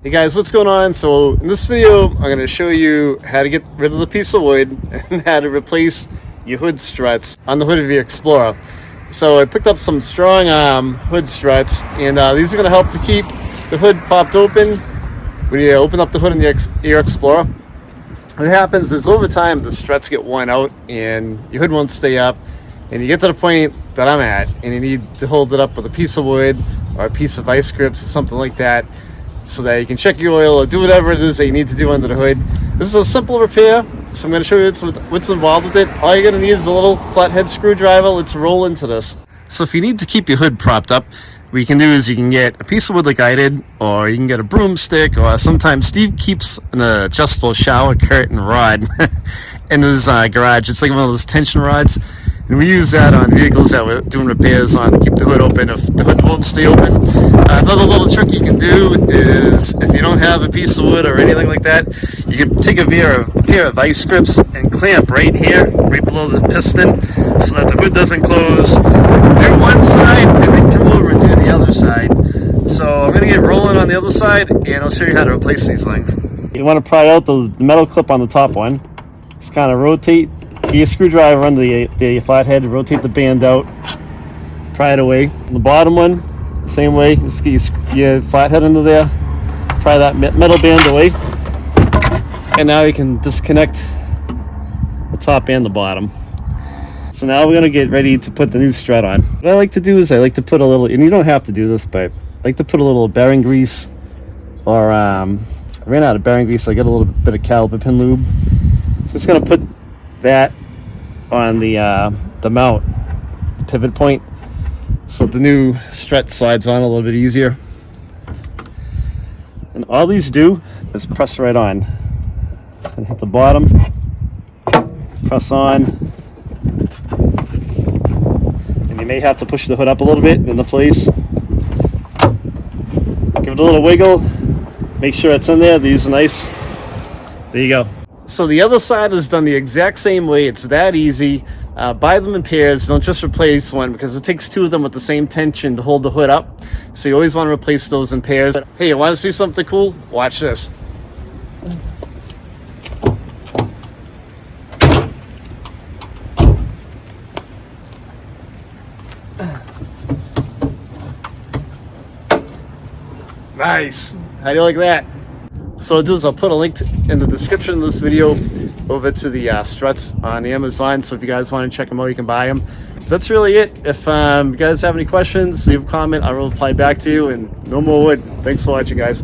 Hey guys, what's going on? So in this video, I'm going to show you how to get rid of the piece of wood and how to replace your hood struts on the hood of your Explorer. So I picked up some strong hood struts, and these are going to help to keep the hood popped open when you open up the hood in your Explorer. What happens is over time the struts get worn out and your hood won't stay up, and you get to the point that I'm at and you need to hold it up with a piece of wood or a piece of vice grips or something like that, so that you can check your oil or do whatever it is that you need to do under the hood. This is a simple repair, so I'm going to show you what's involved with it. All you're going to need is a little flathead screwdriver. Let's roll into this. So if you need to keep your hood propped up, what you can do is you can get a piece of wood like I did, or you can get a broomstick, or sometimes Steve keeps an adjustable shower curtain rod in his garage. It's like one of those tension rods. And we use that on vehicles that we're doing repairs on to keep the hood open if the hood won't stay open. Another little trick you can do is, if you don't have a piece of wood or anything like that, you can take a pair of vice grips and clamp right here, right below the piston, so that the hood doesn't close. Do one side and then come over and do the other side. So I'm going to get rolling on the other side, and I'll show you how to replace these things. You want to pry out the metal clip on the top one. Just kind of rotate. Get your screwdriver under the flathead, rotate the band out, pry it away. The bottom one, same way, just get your flathead under there, pry that metal band away, and now you can disconnect the top and the bottom. So now we're going to get ready to put the new strut on. What I like to do is I like to put a little, and you don't have to do this, but I like to put a little bearing grease, or I ran out of bearing grease, so I got a little bit of caliper pin lube. So just going to put that on the mount pivot point, so the new strut slides on a little bit easier. And all these do is press right on. It's going to hit the bottom, press on, and you may have to push the hood up a little bit into place. Give it a little wiggle, make sure it's in there. These are nice. There you go. So the other side is done the exact same way. It's that easy. Buy them in pairs. Don't just replace one, because it takes two of them with the same tension to hold the hood up. So you always want to replace those in pairs. Hey, you want to see something cool? Watch this. Nice. How do you like that? So what I'll do is I'll put a link in the description of this video over to the struts on Amazon. So if you guys want to check them out, you can buy them. That's really it. If you guys have any questions, leave a comment. I will reply back to you. And no more wood. Thanks for watching, guys.